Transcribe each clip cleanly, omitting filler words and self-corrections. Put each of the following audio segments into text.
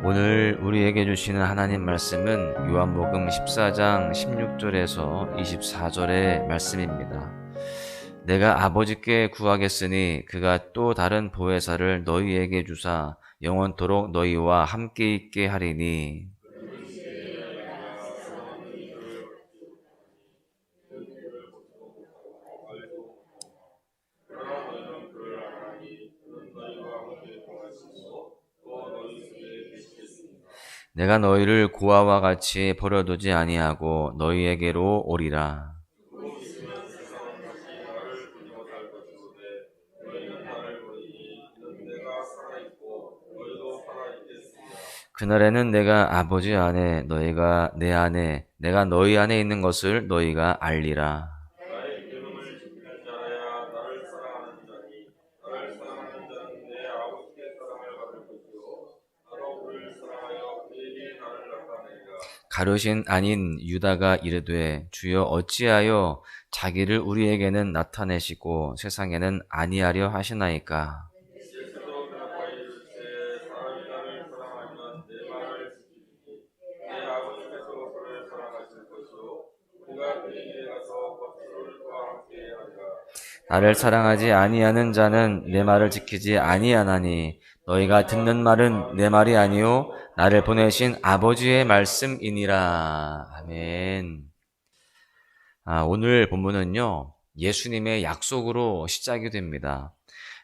오늘 우리에게 주시는 하나님 말씀은 요한복음 14장 16절에서 24절의 말씀입니다. 내가 아버지께 구하겠으니 그가 또 다른 보혜사를 너희에게 주사 영원토록 너희와 함께 있게 하리니. 내가 너희를 고아와 같이 버려두지 아니하고 너희에게로 오리라. 그날에는 내가 아버지 안에 너희가 내 안에 내가 너희 안에 있는 것을 너희가 알리라. 가룟인 아닌 유다가 이르되 주여 어찌하여 자기를 우리에게는 나타내시고 세상에는 아니하려 하시나이까. 나를 사랑하지 아니하는 자는 내 말을 지키지 아니하나니 너희가 듣는 말은 내 말이 아니요 나를 보내신 아버지의 말씀이니라. 아멘. 오늘 본문은요, 예수님의 약속으로 시작이 됩니다.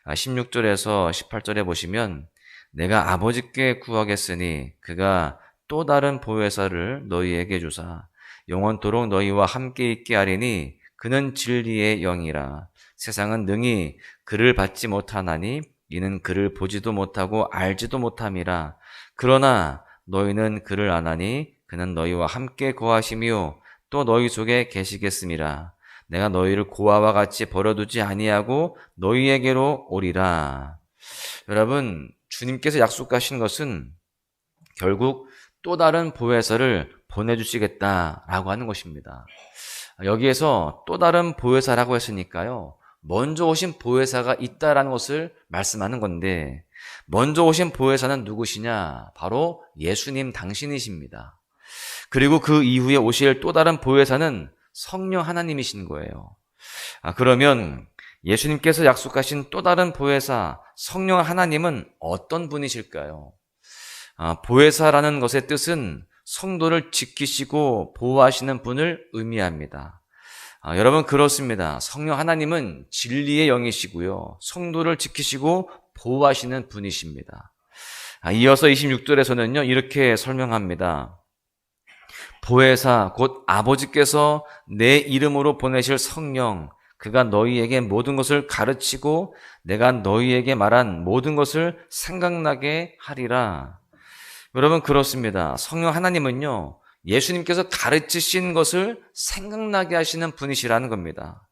16절에서 18절에 보시면 내가 아버지께 구하겠으니 그가 또 다른 보혜사를 너희에게 주사 영원토록 너희와 함께 있게 하리니 그는 진리의 영이라. 세상은 능히 그를 받지 못하나니 이는 그를 보지도 못하고 알지도 못함이라. 그러나 너희는 그를 아나니 그는 너희와 함께 거하시며 또 너희 속에 계시겠음이라. 내가 너희를 고아와 같이 버려두지 아니하고 너희에게로 오리라. 여러분, 주님께서 약속하신 것은 결국 또 다른 보혜사를 보내주시겠다라고 하는 것입니다. 여기에서 또 다른 보혜사라고 했으니까요, 먼저 오신 보혜사가 있다라는 것을 말씀하는 건데, 먼저 오신 보혜사는 누구시냐? 바로 예수님 당신이십니다. 그리고 그 이후에 오실 또 다른 보혜사는 성령 하나님이신 거예요. 그러면 예수님께서 약속하신 또 다른 보혜사, 성령 하나님은 어떤 분이실까요? 보혜사라는 것의 뜻은 성도를 지키시고 보호하시는 분을 의미합니다. 여러분, 그렇습니다. 성령 하나님은 진리의 영이시고요, 성도를 지키시고 보호하시는 분이십니다. 이어서 26절에서는요, 이렇게 설명합니다. 보혜사 곧 아버지께서 내 이름으로 보내실 성령, 그가 너희에게 모든 것을 가르치고 내가 너희에게 말한 모든 것을 생각나게 하리라. 여러분, 그렇습니다. 성령 하나님은요, 예수님께서 가르치신 것을 생각나게 하시는 분이시라는 겁니다.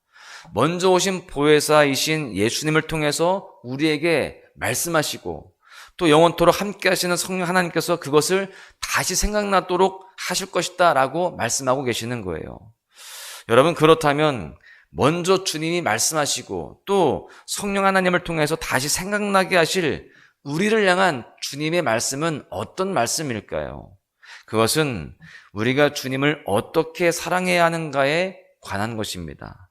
먼저 오신 보혜사이신 예수님을 통해서 우리에게 말씀하시고 또 영원토록 함께 하시는 성령 하나님께서 그것을 다시 생각나도록 하실 것이다 라고 말씀하고 계시는 거예요. 여러분, 그렇다면 먼저 주님이 말씀하시고 또 성령 하나님을 통해서 다시 생각나게 하실 우리를 향한 주님의 말씀은 어떤 말씀일까요? 그것은 우리가 주님을 어떻게 사랑해야 하는가에 관한 것입니다.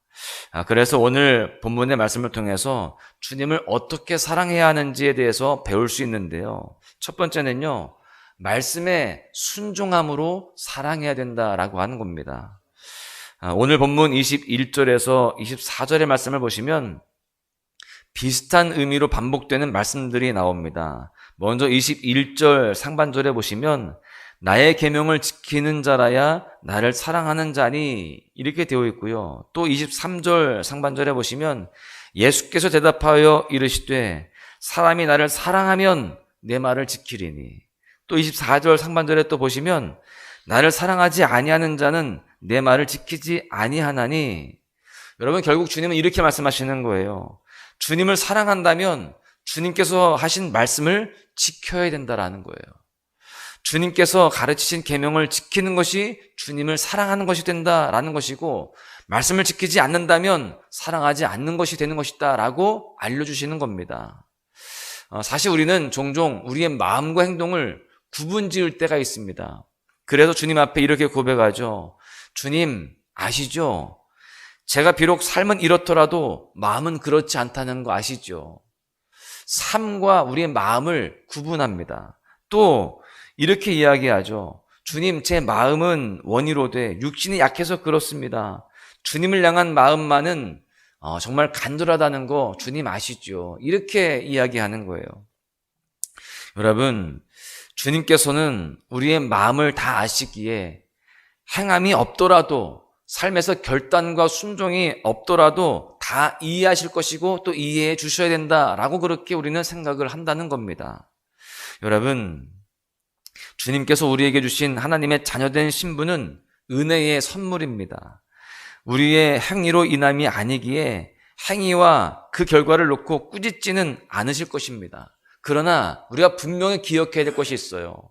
그래서 오늘 본문의 말씀을 통해서 주님을 어떻게 사랑해야 하는지에 대해서 배울 수 있는데요. 첫 번째는요, 말씀에 순종함으로 사랑해야 된다라고 하는 겁니다. 오늘 본문 21절에서 24절의 말씀을 보시면 비슷한 의미로 반복되는 말씀들이 나옵니다. 먼저 21절 상반절에 보시면 나의 계명을 지키는 자라야 나를 사랑하는 자니, 이렇게 되어 있고요. 또 23절 상반절에 보시면 예수께서 대답하여 이르시되 사람이 나를 사랑하면 내 말을 지키리니. 또 24절 상반절에 또 보시면 나를 사랑하지 아니하는 자는 내 말을 지키지 아니하나니. 여러분, 결국 주님은 이렇게 말씀하시는 거예요. 주님을 사랑한다면 주님께서 하신 말씀을 지켜야 된다라는 거예요. 주님께서 가르치신 계명을 지키는 것이 주님을 사랑하는 것이 된다라는 것이고, 말씀을 지키지 않는다면 사랑하지 않는 것이 되는 것이다 라고 알려주시는 겁니다. 사실 우리는 종종 우리의 마음과 행동을 구분 지을 때가 있습니다. 그래서 주님 앞에 이렇게 고백하죠. 주님, 아시죠? 제가 비록 삶은 이렇더라도 마음은 그렇지 않다는 거 아시죠? 삶과 우리의 마음을 구분합니다. 또 이렇게 이야기하죠. 주님, 제 마음은 원이로되 육신이 약해서 그렇습니다. 주님을 향한 마음만은 정말 간절하다는 거 주님 아시죠? 이렇게 이야기하는 거예요. 여러분, 주님께서는 우리의 마음을 다 아시기에 행함이 없더라도, 삶에서 결단과 순종이 없더라도 다 이해하실 것이고 또 이해해 주셔야 된다라고 그렇게 우리는 생각을 한다는 겁니다. 여러분, 주님께서 우리에게 주신 하나님의 자녀된 신분은 은혜의 선물입니다. 우리의 행위로 인함이 아니기에 행위와 그 결과를 놓고 꾸짖지는 않으실 것입니다. 그러나 우리가 분명히 기억해야 될 것이 있어요.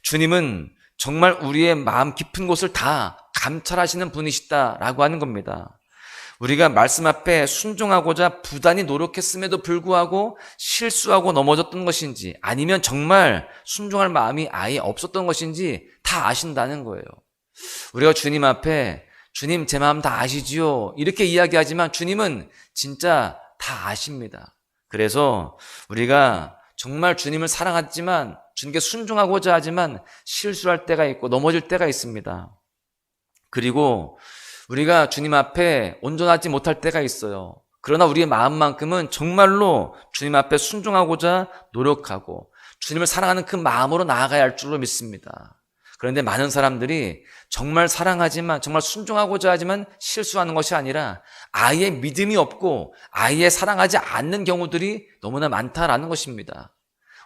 주님은 정말 우리의 마음 깊은 곳을 다 감찰하시는 분이시다라고 하는 겁니다. 우리가 말씀 앞에 순종하고자 부단히 노력했음에도 불구하고 실수하고 넘어졌던 것인지, 아니면 정말 순종할 마음이 아예 없었던 것인지 다 아신다는 거예요. 우리가 주님 앞에 주님 제 마음 다 아시지요? 이렇게 이야기하지만 주님은 진짜 다 아십니다. 그래서 우리가 정말 주님을 사랑하지만, 주님께 순종하고자 하지만 실수할 때가 있고 넘어질 때가 있습니다. 그리고 우리가 주님 앞에 온전하지 못할 때가 있어요. 그러나 우리의 마음만큼은 정말로 주님 앞에 순종하고자 노력하고 주님을 사랑하는 그 마음으로 나아가야 할 줄로 믿습니다. 그런데 많은 사람들이 정말 사랑하지만, 정말 순종하고자 하지만 실수하는 것이 아니라 아예 믿음이 없고 아예 사랑하지 않는 경우들이 너무나 많다라는 것입니다.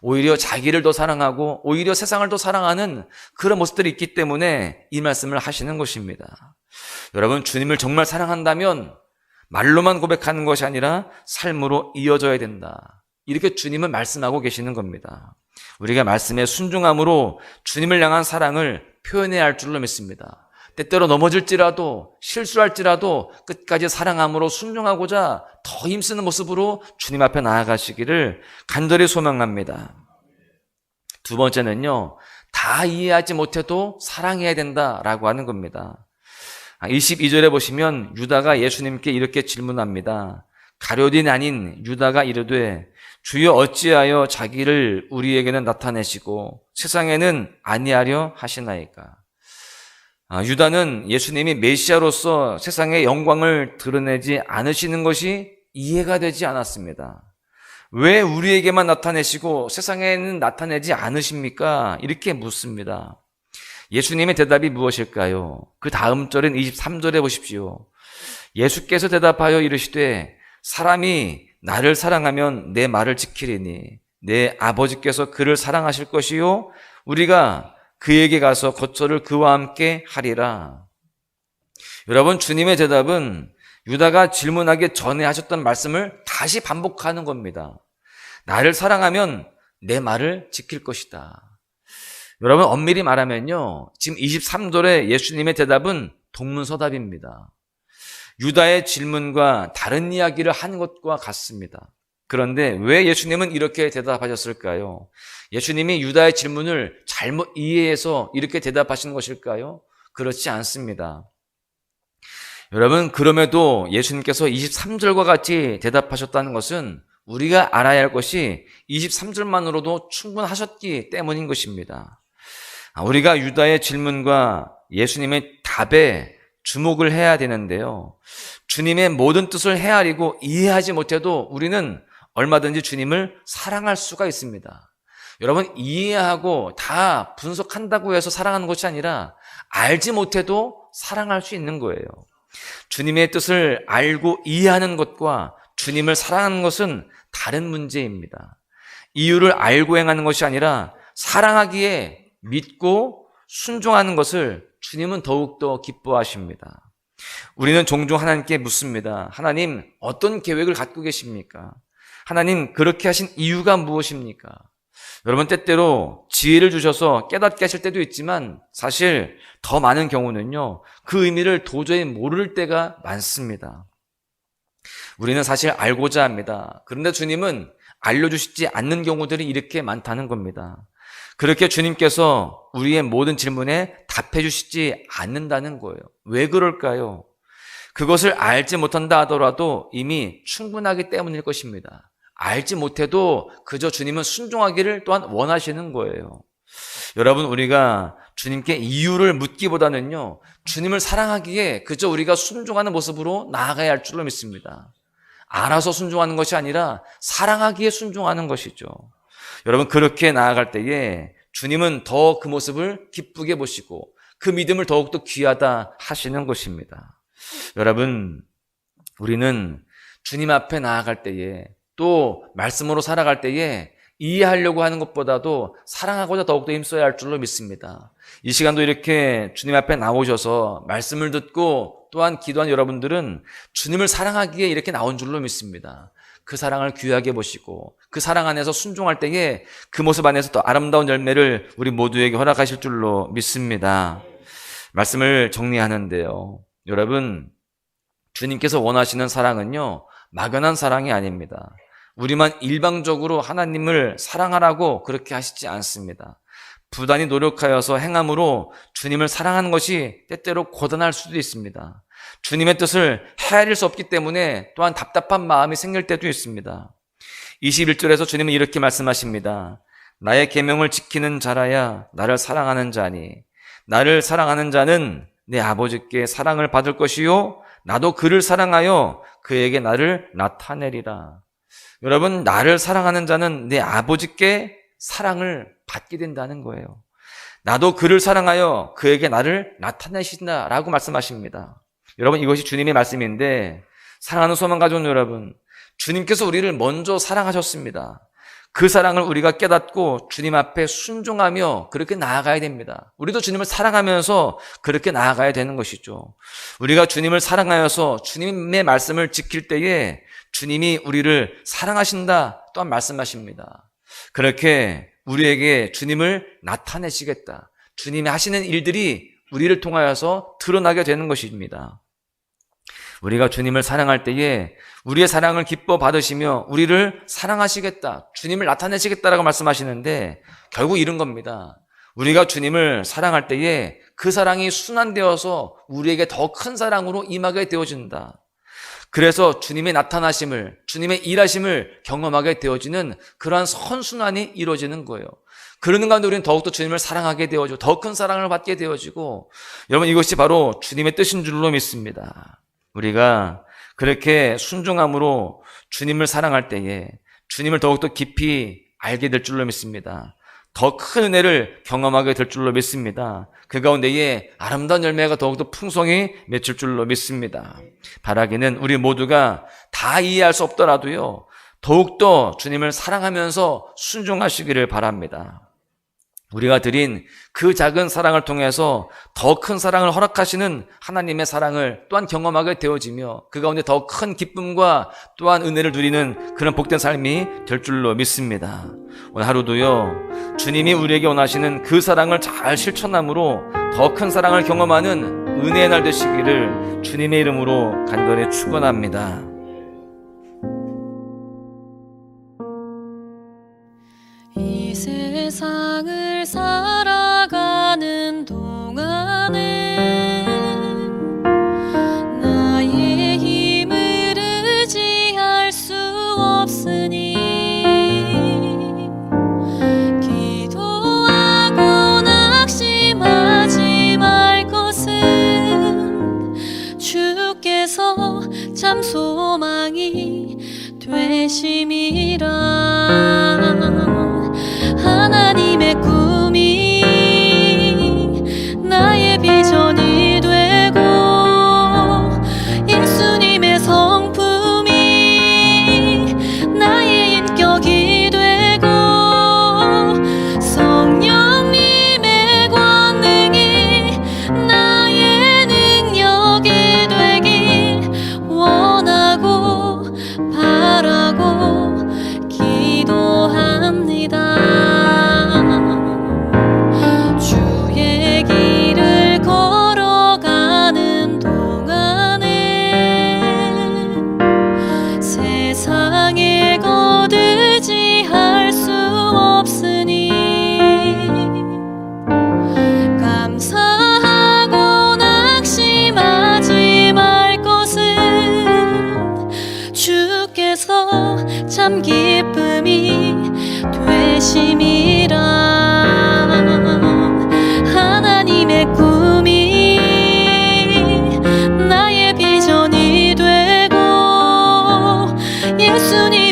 오히려 자기를 더 사랑하고 오히려 세상을 더 사랑하는 그런 모습들이 있기 때문에 이 말씀을 하시는 것입니다. 여러분, 주님을 정말 사랑한다면 말로만 고백하는 것이 아니라 삶으로 이어져야 된다. 이렇게 주님은 말씀하고 계시는 겁니다. 우리가 말씀에 순종함으로 주님을 향한 사랑을 표현해야 할 줄로 믿습니다. 때때로 넘어질지라도 실수할지라도 끝까지 사랑함으로 순종하고자 더 힘쓰는 모습으로 주님 앞에 나아가시기를 간절히 소망합니다. 두 번째는요, 다 이해하지 못해도 사랑해야 된다라고 하는 겁니다. 22절에 보시면 유다가 예수님께 이렇게 질문합니다. 가룟이 아닌 유다가 이르되 주여 어찌하여 자기를 우리에게는 나타내시고 세상에는 아니하려 하시나이까. 유다는 예수님이 메시아로서 세상의 영광을 드러내지 않으시는 것이 이해가 되지 않았습니다. 왜 우리에게만 나타내시고 세상에는 나타내지 않으십니까? 이렇게 묻습니다. 예수님의 대답이 무엇일까요? 그 다음 절인 23절에 보십시오. 예수께서 대답하여 이르시되 사람이 나를 사랑하면 내 말을 지키리니 내 아버지께서 그를 사랑하실 것이요 우리가 그에게 가서 거처를 그와 함께 하리라. 여러분, 주님의 대답은 유다가 질문하기 전에 하셨던 말씀을 다시 반복하는 겁니다. 나를 사랑하면 내 말을 지킬 것이다. 여러분, 엄밀히 말하면요, 지금 23절의 예수님의 대답은 동문서답입니다. 유다의 질문과 다른 이야기를 한 것과 같습니다. 그런데 왜 예수님은 이렇게 대답하셨을까요? 예수님이 유다의 질문을 잘못 이해해서 이렇게 대답하신 것일까요? 그렇지 않습니다. 여러분, 그럼에도 예수님께서 23절과 같이 대답하셨다는 것은 우리가 알아야 할 것이 23절만으로도 충분하셨기 때문인 것입니다. 우리가 유다의 질문과 예수님의 답에 주목을 해야 되는데요. 주님의 모든 뜻을 헤아리고 이해하지 못해도 우리는 얼마든지 주님을 사랑할 수가 있습니다. 여러분, 이해하고 다 분석한다고 해서 사랑하는 것이 아니라 알지 못해도 사랑할 수 있는 거예요. 주님의 뜻을 알고 이해하는 것과 주님을 사랑하는 것은 다른 문제입니다. 이유를 알고 행하는 것이 아니라 사랑하기에 믿고 순종하는 것을 주님은 더욱더 기뻐하십니다. 우리는 종종 하나님께 묻습니다. 하나님, 어떤 계획을 갖고 계십니까? 하나님, 그렇게 하신 이유가 무엇입니까? 여러분, 때때로 지혜를 주셔서 깨닫게 하실 때도 있지만 사실 더 많은 경우는요, 그 의미를 도저히 모를 때가 많습니다. 우리는 사실 알고자 합니다. 그런데 주님은 알려주시지 않는 경우들이 이렇게 많다는 겁니다. 그렇게 주님께서 우리의 모든 질문에 답해 주시지 않는다는 거예요. 왜 그럴까요? 그것을 알지 못한다 하더라도 이미 충분하기 때문일 것입니다. 알지 못해도 그저 주님은 순종하기를 또한 원하시는 거예요. 여러분, 우리가 주님께 이유를 묻기보다는요, 주님을 사랑하기에 그저 우리가 순종하는 모습으로 나아가야 할 줄로 믿습니다. 알아서 순종하는 것이 아니라 사랑하기에 순종하는 것이죠. 여러분, 그렇게 나아갈 때에 주님은 더 그 모습을 기쁘게 보시고 그 믿음을 더욱더 귀하다 하시는 것입니다. 여러분, 우리는 주님 앞에 나아갈 때에 또 말씀으로 살아갈 때에 이해하려고 하는 것보다도 사랑하고자 더욱더 힘써야 할 줄로 믿습니다. 이 시간도 이렇게 주님 앞에 나오셔서 말씀을 듣고 또한 기도한 여러분들은 주님을 사랑하기에 이렇게 나온 줄로 믿습니다. 그 사랑을 귀하게 보시고 그 사랑 안에서 순종할 때에 그 모습 안에서 더 아름다운 열매를 우리 모두에게 허락하실 줄로 믿습니다. 말씀을 정리하는데요, 여러분, 주님께서 원하시는 사랑은요, 막연한 사랑이 아닙니다. 우리만 일방적으로 하나님을 사랑하라고 그렇게 하시지 않습니다. 부단히 노력하여서 행함으로 주님을 사랑하는 것이 때때로 고단할 수도 있습니다. 주님의 뜻을 헤아릴 수 없기 때문에 또한 답답한 마음이 생길 때도 있습니다. 21절에서 주님은 이렇게 말씀하십니다. 나의 계명을 지키는 자라야 나를 사랑하는 자니 나를 사랑하는 자는 내 아버지께 사랑을 받을 것이요 나도 그를 사랑하여 그에게 나를 나타내리라. 여러분, 나를 사랑하는 자는 내 아버지께 사랑을 받게 된다는 거예요. 나도 그를 사랑하여 그에게 나를 나타내신다라고 말씀하십니다. 여러분, 이것이 주님의 말씀인데, 사랑하는 소망 가족 여러분, 주님께서 우리를 먼저 사랑하셨습니다. 그 사랑을 우리가 깨닫고 주님 앞에 순종하며 그렇게 나아가야 됩니다. 우리도 주님을 사랑하면서 그렇게 나아가야 되는 것이죠. 우리가 주님을 사랑하여서 주님의 말씀을 지킬 때에 주님이 우리를 사랑하신다 또한 말씀하십니다. 그렇게 우리에게 주님을 나타내시겠다, 주님이 하시는 일들이 우리를 통하여서 드러나게 되는 것입니다. 우리가 주님을 사랑할 때에 우리의 사랑을 기뻐 받으시며 우리를 사랑하시겠다, 주님을 나타내시겠다라고 말씀하시는데, 결국 이런 겁니다. 우리가 주님을 사랑할 때에 그 사랑이 순환되어서 우리에게 더 큰 사랑으로 임하게 되어진다. 그래서 주님의 나타나심을, 주님의 일하심을 경험하게 되어지는 그러한 선순환이 이루어지는 거예요. 그러는 가운데 우리는 더욱더 주님을 사랑하게 되어지고 더 큰 사랑을 받게 되어지고, 여러분, 이것이 바로 주님의 뜻인 줄로 믿습니다. 우리가 그렇게 순종함으로 주님을 사랑할 때에 주님을 더욱더 깊이 알게 될 줄로 믿습니다. 더 큰 은혜를 경험하게 될 줄로 믿습니다. 그 가운데에 아름다운 열매가 더욱더 풍성히 맺힐 줄로 믿습니다. 바라기는 우리 모두가 다 이해할 수 없더라도요, 더욱더 주님을 사랑하면서 순종하시기를 바랍니다. 우리가 드린 그 작은 사랑을 통해서 더 큰 사랑을 허락하시는 하나님의 사랑을 또한 경험하게 되어지며 그 가운데 더 큰 기쁨과 또한 은혜를 누리는 그런 복된 삶이 될 줄로 믿습니다. 오늘 하루도요, 주님이 우리에게 원하시는 그 사랑을 잘 실천함으로 더 큰 사랑을 경험하는 은혜의 날 되시기를 주님의 이름으로 간절히 축원합니다. 이 세상을 살아가는 동안에 나의 힘을 의지할 수 없으니 기도하고 낙심하지 말 것은 주께서 참 소망이 되심이라. 하나님의 꿈이 나의 비전이 되고 예수님의 성품이 나의 인격이 되고 성령님의 권능이 나의 능력이 되길 원하고 바라고 중에서 참 기쁨이 되심이라. 하나님의 꿈이 나의 비전이 되고 예수님